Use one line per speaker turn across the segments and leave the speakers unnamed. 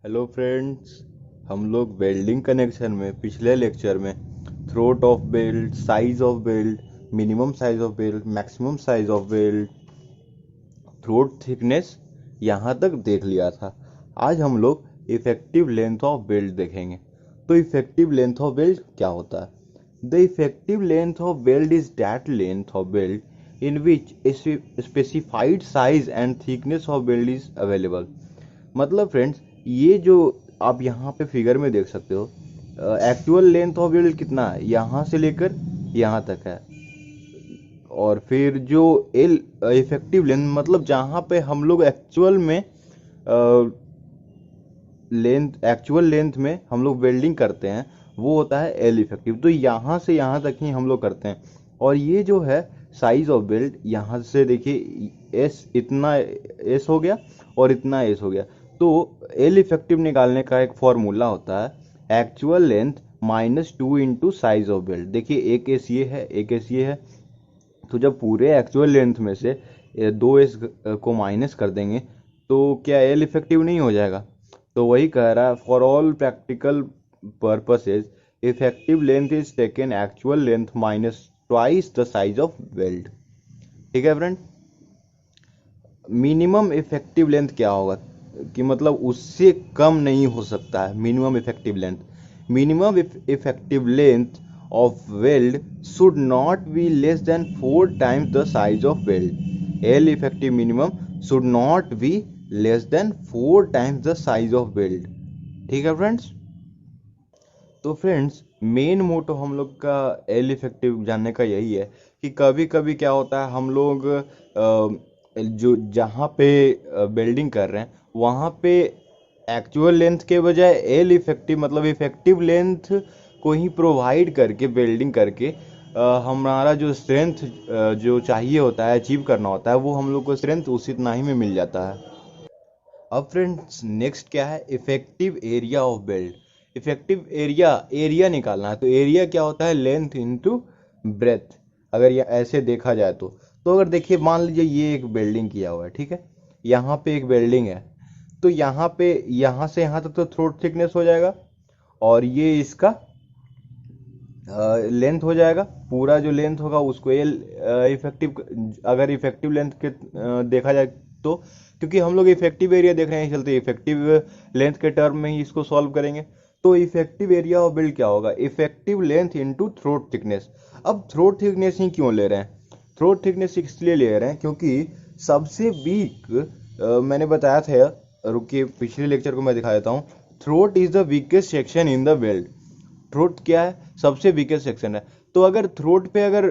Hello friends. हम लोग welding connection में पिछले लेक्चर में throat of belt, size of belt, minimum size of belt, maximum size of belt, throat thickness यहाँ तक देख लिया था। आज हम लोग इफेक्टिव लेंथ ऑफ बेल्ट देखेंगे। तो इफेक्टिव लेंथ ऑफ बेल्ट क्या होता है? The effective length of belt is that length of belt in which specified size and thickness of belt is available. मतलब फ्रेंड्स, ये जो आप यहाँ पे फिगर में देख सकते हो, एक्चुअल लेंथ ऑफ बेल्ट कितना है, यहाँ से लेकर यहाँ तक है। और फिर जो एल इफेक्टिव लेंथ, मतलब जहाँ पे हम लोग एक्चुअल लेंथ में हम लोग वेल्डिंग करते हैं, वो होता है एल इफेक्टिव। तो यहाँ से यहाँ तक ही हम लोग करते हैं। और ये जो है साइज ऑफ बेल्ट, यहाँ से देखिए एस, इतना एस हो गया और इतना एस हो गया। तो एल इफेक्टिव निकालने का एक फॉर्मूला होता है actual length minus 2 into size of belt. देखिए एक एस ये है, एक एस ये है। तो जब पूरे एक्चुअल लेंथ में से 2s को माइनस कर देंगे तो क्या एल इफेक्टिव नहीं हो जाएगा? तो वही कह रहा है, for all practical purposes effective length is taken actual length minus twice the size of weld. ठीक है फ्रेंड। मिनिमम इफेक्टिव लेंथ क्या होगा कि मतलब उससे कम नहीं हो सकता है minimum effective length. Minimum effective length of weld should not be less than 4 times the size of weld. L effective minimum should not be less than 4 times the size of weld. ठीक है friends. तो friends, main motto हम लोग का L effective जानने का यही है कि कभी कभी क्या होता है, हम लोग जो जहाँ पे वेल्डिंग कर रहे हैं वहाँ पे एक्चुअल लेंथ के बजाय एल इफेक्टिव, मतलब इफेक्टिव लेंथ को ही प्रोवाइड करके वेल्डिंग करके हमारा जो स्ट्रेंथ जो चाहिए होता है, अचीव करना होता है, वो हम लोग को स्ट्रेंथ उसी इतना ही में मिल जाता है। अब फ्रेंड्स, नेक्स्ट क्या है? Effective area of belt. Effective area निकालना है। तो एरिया क्या होता है? Length into breadth. अगर ये ऐसे देखा जाए तो अगर देखिए, मान लीजिए ये एक बिल्डिंग किया हुआ है, ठीक है। यहाँ पे एक बिल्डिंग है। तो यहाँ पे, यहाँ से यहाँ तक तो थ्रोट थिकनेस हो जाएगा और ये इसका लेंथ हो जाएगा। पूरा जो लेंथ होगा उसको एल इफेक्टिव, अगर इफेक्टिव लेंथ के देखा जाए तो, क्योंकि हम लोग इफेक्टिव एरिया देख रहे हैं, चलते इफेक्टिव लेंथ के टर्म में ही इसको सॉल्व करेंगे। तो इफेक्टिव एरिया ऑफ बिल्ड क्या होगा? Effective length into throat thickness. अब थ्रोट थिकनेस ही क्यों ले रहे हैं? थ्रोट थिकनेस इसलिए ले रहे हैं क्योंकि सबसे वीक, मैंने बताया था, रुकिए पिछले लेक्चर को मैं दिखा देता हूँ। Throat is the weakest section in the belt. Throat क्या है? सबसे वीकेस्ट सेक्शन है। तो अगर थ्रोट पे, अगर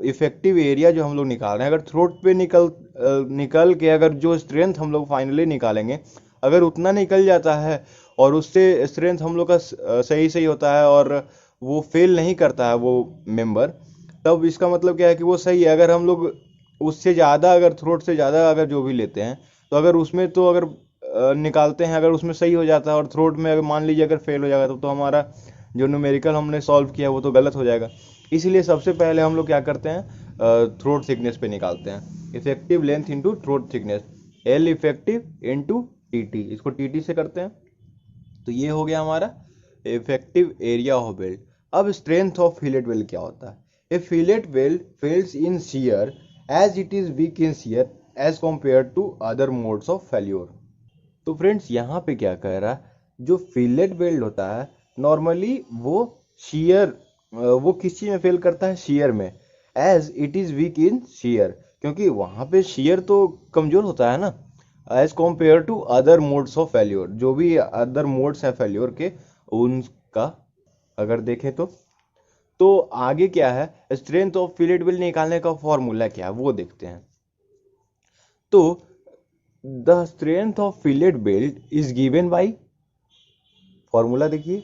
इफेक्टिव एरिया जो हम लोग निकाल रहे हैं, अगर थ्रोट पे निकल के अगर जो स्ट्रेंथ हम लोग फाइनली निकालेंगे, अगर उतना निकल जाता है और उससे स्ट्रेंथ हम लोग का सही सही होता है और वो फेल नहीं करता है वो मेंबर, तब इसका मतलब क्या है कि वो सही है। अगर हम लोग उससे ज़्यादा, अगर थ्रोट से ज़्यादा अगर जो भी लेते हैं, तो अगर उसमें, तो अगर निकालते हैं, अगर उसमें सही हो जाता है और थ्रोट में अगर मान लीजिए अगर फेल हो जाएगा, तो हमारा जो न्यूमेरिकल हमने सॉल्व किया वो तो गलत हो जाएगा। इसीलिए सबसे पहले हम लोग क्या करते हैं? थ्रोट थिकनेस पे निकालते हैं। Effective length into throat thickness, L effective into TT, इसको टीटी से करते हैं। तो ये हो गया हमारा इफेक्टिव एरिया ऑफ वेल्ड। अब स्ट्रेंथ ऑफ फिलेट वेल्ड क्या होता है? A fillet weld fails in shear as it is weak in shear as compared to other modes of failure. तो फ्रेंड्स, यहाँ पे क्या कह रहा है, जो फिलेट वेल्ड होता है नॉर्मली वो शियर, वो किस चीज में फेल करता है? शियर में। As it is weak in shear, क्योंकि वहां पे शियर तो कमजोर होता है ना, as compare to other modes of failure. जो भी अदर मोड्स हैं फेल्योर के, उनका अगर देखें तो आगे क्या है? स्ट्रेंथ ऑफ फिलेट वेल्ड निकालने का फॉर्मूला क्या है वो देखते हैं। तो the strength of fillet weld is given by, formula देखिए,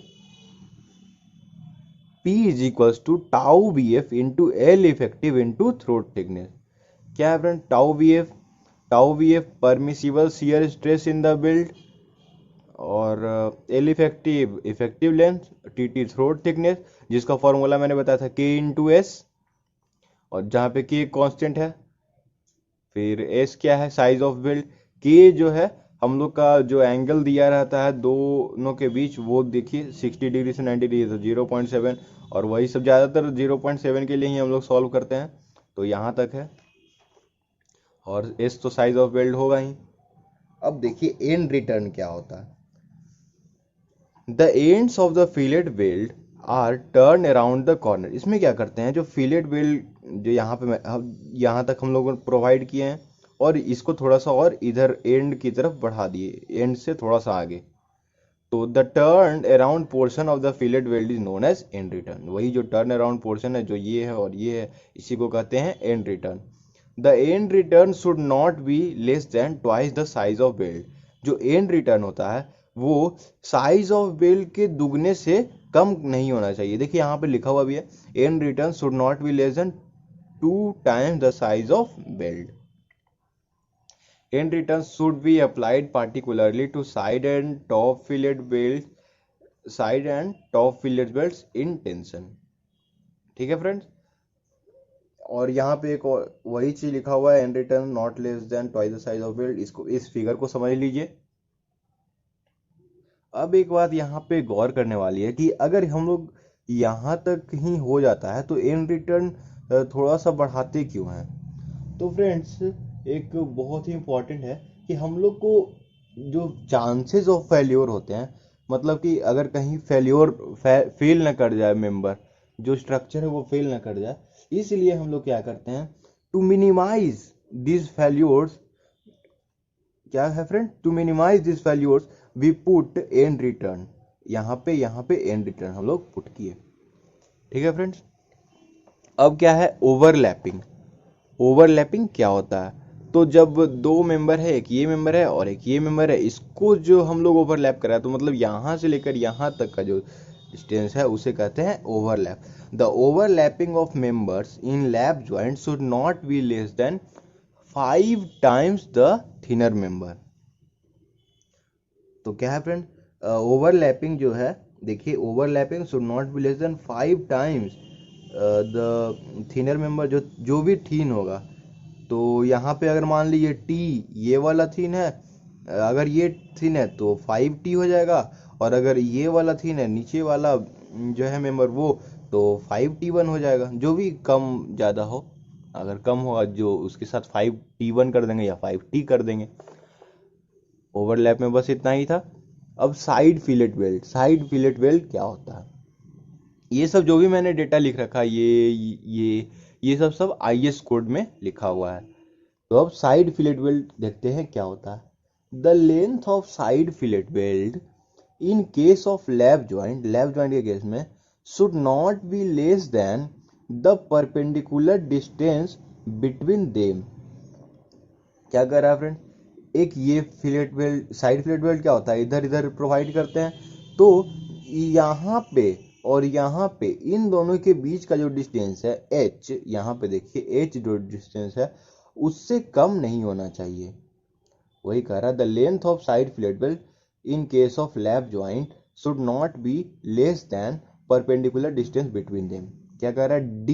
P is equals to tau B F into L effective into throat thickness. क्या है friend? Tau B F, tau B F permissible shear stress in the weld, और L effective effective length, T T throat thickness, जिसका formula मैंने बताया था के into S, और जहाँ पे के कांस्टेंट है। फिर एस क्या है? Size of build. के जो है हम लोग का जो एंगल दिया रहता है दोनों के बीच, वो देखिए 60 डिग्री से 90 डिग्री, तो 0.7, और वही सब ज़्यादातर 0.7 के लिए ही हम लोग सॉल्व करते हैं। तो यहाँ तक है, और एस तो साइज ऑफ वेल्ड होगा ही। अब देखिए एंड रिटर्न क्या होता है। The ends of the fillet weld are turn around the corner. इसमें क्या करते हैं, जो फिलेट वेल्ड जो यहाँ पे यहाँ तक हम लोगों ने प्रोवाइड किए हैं, और इसको थोड़ा सा और इधर एंड की तरफ बढ़ा दिए, एंड से थोड़ा सा आगे। तो the turn around portion of the fillet weld is known as end return. वही जो टर्न अराउंड पोर्शन है, जो ये है और ये है, इसी को कहते हैं and return. The end return should not be less then twice the size of weld. जो एंड रिटर्न होता है वो साइज ऑफ वेल्ड के दुगने से कम नहीं होना चाहिए। देखिए यहाँ पे लिखा हुआ भी है, and return should not be less then 2 times the size of weld. End return should be applied particularly to side and top fillet belts in tension। ठीक है फ्रेंड्स। और यहाँ पे एक और वही चीज लिखा हुआ है, and return not less than twice the size of belt. इसको, इस फिगर को समझ लीजिए। अब एक बात यहाँ पे गौर करने वाली है कि अगर हम लोग यहाँ तक ही हो जाता है तो एंड रिटर्न थोड़ा सा बढ़ाते क्यों हैं। तो फ्रेंड्स, एक बहुत ही इम्पोर्टेंट है कि हम लोग को जो चांसेस ऑफ फेल्योर होते हैं, मतलब कि अगर कहीं फेल न कर जाए मेंबर, जो स्ट्रक्चर है वो फेल न कर जाए, इसलिए हम लोग क्या करते हैं, टू मिनिमाइज दिस फेल्योर्स, क्या है friend, to minimize this failures we put end return. यहाँ पे एंड रिटर्न हम लोग पुट किए। ठीक है फ्रेंड्स। अब क्या है ओवरलैपिंग। ओवरलैपिंग क्या होता है, तो जब दो मेंबर है, एक ये मेंबर है और एक ये मेंबर है, इसको जो हम लोग ओवरलैप करा, तो मतलब यहाँ से लेकर यहाँ तक का जो डिस्टेंस है उसे कहते हैं overlap. The overlapping of members in lap joint should not be less then 5 times the thinner member. तो क्या है फ्रेंड, ओवरलैपिंग जो है, देखिए overlapping should not be less then 5 times the thinner member, जो भी थीन होगा। तो यहाँ पे अगर मान लीजिए टी ये वाला थीन है, अगर ये थीन है तो 5T हो जाएगा, और अगर ये वाला थीन है नीचे वाला जो है मेंबर वो, तो 5T1 हो जाएगा। जो भी कम ज़्यादा हो, अगर कम होगा जो उसके साथ 5T1 कर देंगे या 5T कर देंगे। ओवरलैप में बस इतना ही था। अब side fillet weld. Side fillet weld क्या होता है, ये सब जो भी मैंने डेटा लिख रखा है, ये सब IS कोड में लिखा हुआ है। तो अब साइड फिलेट वेल्ड देखते हैं क्या होता है। The length of side fillet weld in case of lap joint के केस में should not be less than the perpendicular distance between them. क्या कर रहा है फ्रेंड, एक ये fillet weld, side fillet weld क्या होता है, इधर इधर प्रोवाइड करते हैं, तो यहाँ पे और यहाँ पे इन दोनों के बीच का जो डिस्टेंस है h, यहाँ पे देखिए h जो डिस्टेंस है उससे कम नहीं होना चाहिए। वही कह रहा है, the length of side fillet weld in case of lap joint should not be less then perpendicular distance between them. क्या कह रहा है, d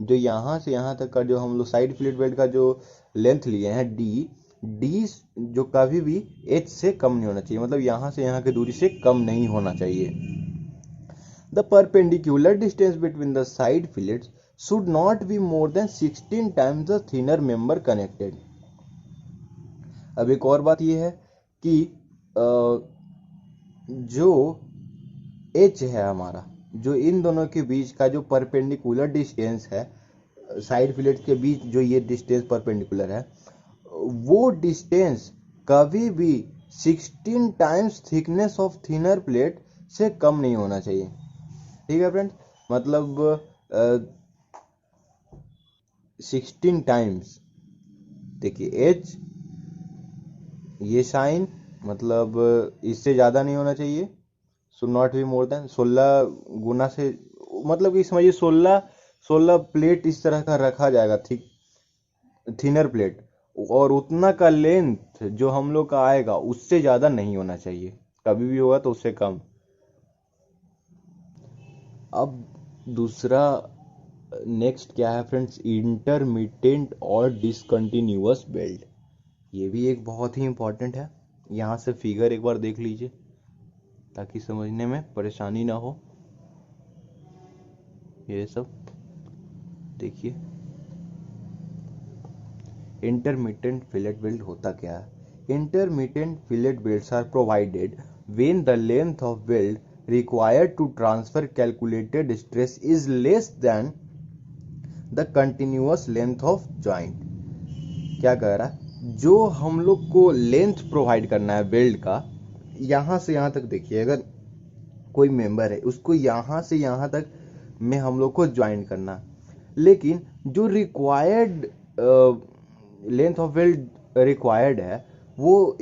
जो यहाँ से यहाँ तक का जो हम लोग साइड फिलेट वेल्ड का जो लेंथ लिए हैं d जो कभी भी h से कम नहीं होना चाहिए, मतलब यहाँ से यहाँ की दूरी से कम नहीं होना चाहिए। The perpendicular distance between the side fillets should not be more than 16 times the thinner member connected। अब एक और बात यह है कि जो h है हमारा, जो इन दोनों के बीच का जो परपेंडिकुलर डिस्टेंस है, साइड फिलेट्स के बीच जो ये डिस्टेंस परपेंडिकुलर है, वो डिस्टेंस कभी भी 16 times thickness of thinner plate से कम नहीं होना चाहिए। ठीक है फ्रेंड्स, मतलब 16 टाइम्स, देखिए h ये साइन, मतलब इससे ज़्यादा नहीं होना चाहिए, should not be more than 16 गुना से, मतलब कि समझिए 16 प्लेट इस तरह का रखा जाएगा, थिनर प्लेट, और उतना का लेंथ जो हम लोग का आएगा उससे ज़्यादा नहीं होना चाहिए, कभी भी होगा तो उससे कम। अब दूसरा नेक्स्ट क्या है फ्रेंड्स, इंटरमिटेंट और डिसकंटिन्यूअस बेल्ट। ये भी एक बहुत ही इंपॉर्टेंट है। यहाँ से फिगर एक बार देख लीजिए ताकि समझने में परेशानी ना हो। ये सब देखिए, इंटरमिटेंट फिलेट वेल्ड होता क्या है? Intermittent fillet welds are provided when the length of weld required to transfer calculated stress is less than the continuous length of joint। क्या कह रहा है? जो हम लोग को लेंथ प्रोवाइड करना है वेल्ड का, यहां से यहां तक देखिए, अगर कोई मेंबर है उसको यहां से यहां तक में हम लोग को ज्वाइन करना है, लेकिन जो required length of weld required है वो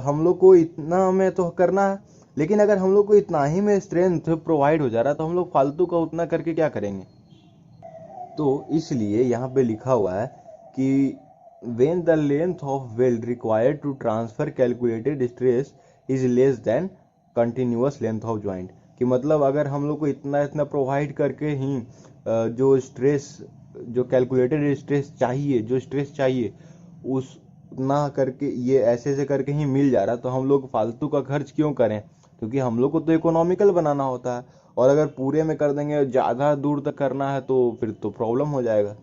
हम लोग को इतना में तो करना है, लेकिन अगर हम लोग को इतना ही में स्ट्रेंथ प्रोवाइड हो जा रहा है तो हम लोग फालतू का उतना करके क्या करेंगे? तो इसलिए यहाँ पे लिखा हुआ है कि when the length of weld required to transfer calculated stress is less than continuous length of joint, कि मतलब अगर हम लोग को इतना इतना प्रोवाइड करके ही जो स्ट्रेस, जो कैलकुलेटेड स्ट्रेस चाहिए, जो स्ट्रेस चाहिए उस ना करके ये ऐसे ऐसे करके ही मिल जा रहा, तो हम लोग फालतू का खर्च क्यों करें? क्योंकि हम लोग को तो इकोनॉमिकल बनाना होता है, और अगर पूरे में कर देंगे, ज़्यादा दूर तक करना है तो फिर तो प्रॉब्लम हो जाएगा।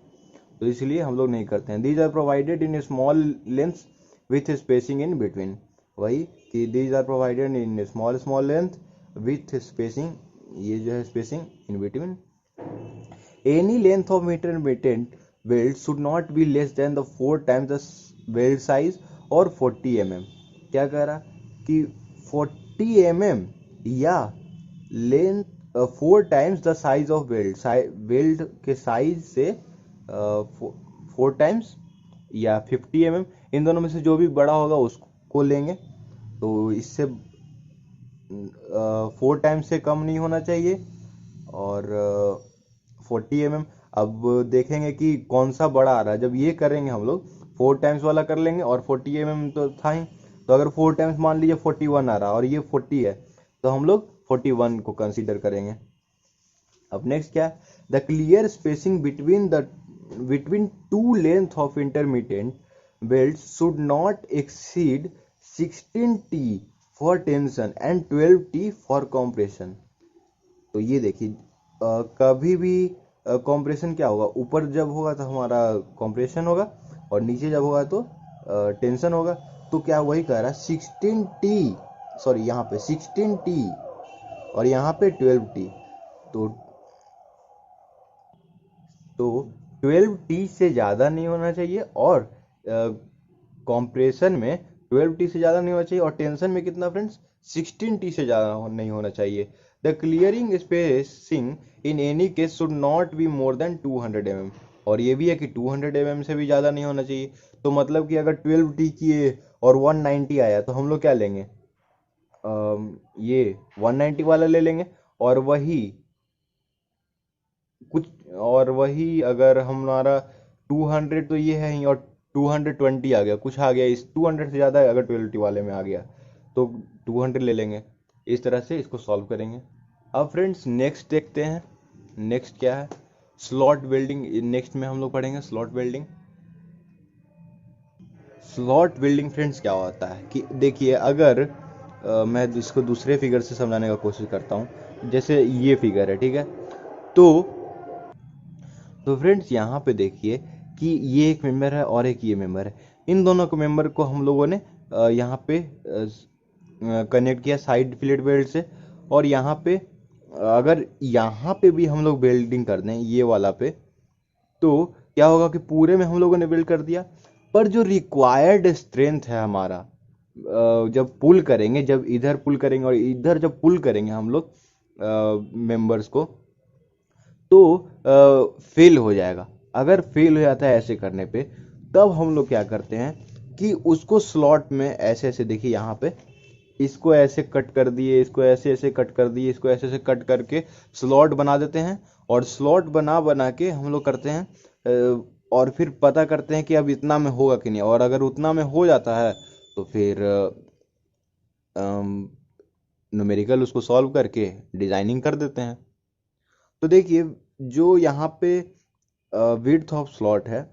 तो इसलिए हम लोग नहीं करते हैं। These are provided in small length with spacing in between. वही कि these are provided in small small length with spacing, ये जो है spacing in between. Any length of intermittent weld should not be less than the 4 times the weld size और 40 mm। क्या कह रहा कि 40 mm या length 4 times the size of weld, weld के साइज से 4 टाइम्स या 50 mm, इन दोनों में से जो भी बड़ा होगा उसको लेंगे। तो इससे 4 टाइम्स से कम नहीं होना चाहिए, और 40 mm। अब देखेंगे कि कौन सा बड़ा आ रहा है। जब ये करेंगे हम लोग 4 टाइम्स वाला कर लेंगे, और 40 mm तो था ही, तो अगर 4 टाइम्स मान लीजिए 41 आ रहा है और ये 40 है, तो हम लोग 41 को कंसीडर करेंगे। अब नेक्स्ट क्या है? The clear spacing between two length of intermittent welds should not exceed 16T for tension and 12T for compression। तो ये देखिए, कभी भी कंप्रेशन क्या होगा? ऊपर जब होगा तो हमारा कंप्रेशन होगा, और नीचे जब होगा तो टेंशन होगा। तो क्या वही कह रहा है 16T, सॉरी यहाँ पे 16T और यहाँ पे 12T। तो 12T से ज़्यादा नहीं होना चाहिए, और कॉम्प्रेशन में 12T से ज़्यादा नहीं होना चाहिए, और टेंशन में कितना फ्रेंड्स? 16T से ज़्यादा नहीं होना चाहिए। The clearing spacing in any case should not be more than 200 mm। और ये भी है कि 200 mm से भी ज़्यादा नहीं होना चाहिए। तो मतलब कि अगर 12T किए और 190 आया तो हम लोग क्या लेंगे? ये 190 वाला ले लेंगे, और वही अगर हमारा 200 तो ये है ही, और 220 आ गया, कुछ आ गया इस 200 से ज़्यादा अगर 12T वाले में आ गया तो 200 ले लेंगे। इस तरह से इसको सॉल्व करेंगे। अब फ्रेंड्स नेक्स्ट देखते हैं, नेक्स्ट क्या है? Slot welding. नेक्स्ट में हम लोग पढ़ेंगे slot welding. Slot welding friends क्या होता है कि देखिए, अगर मैं इसको दूसरे फिगर से समझाने का कोशिश करता हूँ। जैसे ये फिगर है, ठीक है? तो फ्रेंड्स यहाँ पे देखिए कि ये एक मेंबर है और एक ये मेंबर है। इन दोनों को मेंबर को हम लोगों ने यहाँ पे कनेक्ट किया साइड फिलेट वेल्ड से, और यहाँ पे अगर यहाँ पे भी हम लोग वेल्डिंग कर दें ये वाला पे, तो क्या होगा कि पूरे में हम लोगों ने वेल्ड कर दिया। पर जो रिक्वायर्ड स्ट्रेंथ है हमारा, जब पुल करेंगे, जब इधर पुल करेंगे और इधर जब पुल करेंगे हम लोग मेंबर्स को, तो फेल हो जाएगा। अगर फेल हो जाता है ऐसे करने पे, तब हम लोग क्या करते हैं कि उसको स्लॉट में ऐसे ऐसे, देखिए यहाँ पे इसको ऐसे कट कर दिए, इसको ऐसे ऐसे कट कर दिए, इसको ऐसे ऐसे कट करके स्लॉट बना देते हैं। और स्लॉट बना बना के हम लोग करते हैं, और फिर पता करते हैं कि अब इतना में होगा कि नहीं, और अगर उतना में हो जाता है तो फिर न्यूमेरिकल उसको सॉल्व करके डिजाइनिंग कर देते हैं। तो देखिए, जो यहाँ पे विड्थ ऑफ स्लॉट है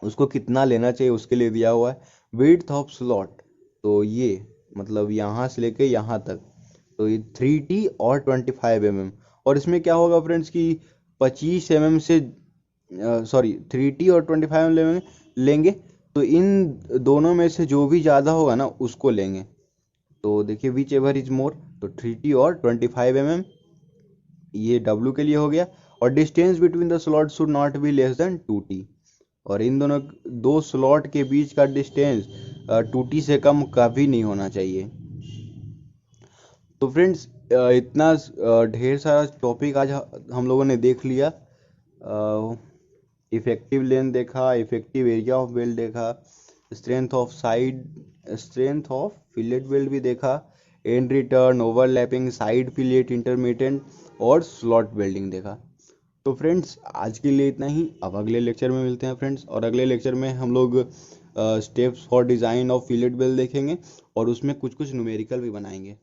उसको कितना लेना चाहिए उसके लिए दिया हुआ है। विड्थ ऑफ स्लॉट तो ये मतलब यहाँ से लेके यहाँ तक, तो ये 3T और 25 mm। और इसमें क्या होगा फ्रेंड्स कि 25 mm से सॉरी 3T और 25 mm लेंगे, तो इन दोनों में से जो भी ज़्यादा होगा ना उसको लेंगे। तो देखिए विच एवर इज मोर, तो 3T और 25 mm, ये W के लिए हो गया। और distance between the slot should not be less then 2T, और इन दोनों दो स्लॉट के बीच का डिस्टेंस 2T से कम कभी नहीं होना चाहिए। तो फ्रेंड्स इतना ढेर सारा टॉपिक आज हम लोगों ने देख लिया। इफेक्टिव लेंथ देखा, इफेक्टिव एरिया ऑफ वेल्ड देखा, स्ट्रेंथ ऑफ फिलेट वेल्ड भी देखा, and return, overlapping, side fillet, intermediate और स्लॉट वेल्डिंग देखा। तो फ्रेंड्स आज के लिए इतना ही। अब अगले लेक्चर में मिलते हैं फ्रेंड्स, और अगले लेक्चर में हम लोग steps for design of fillet weld देखेंगे और उसमें कुछ कुछ न्यूमेरिकल भी बनाएंगे।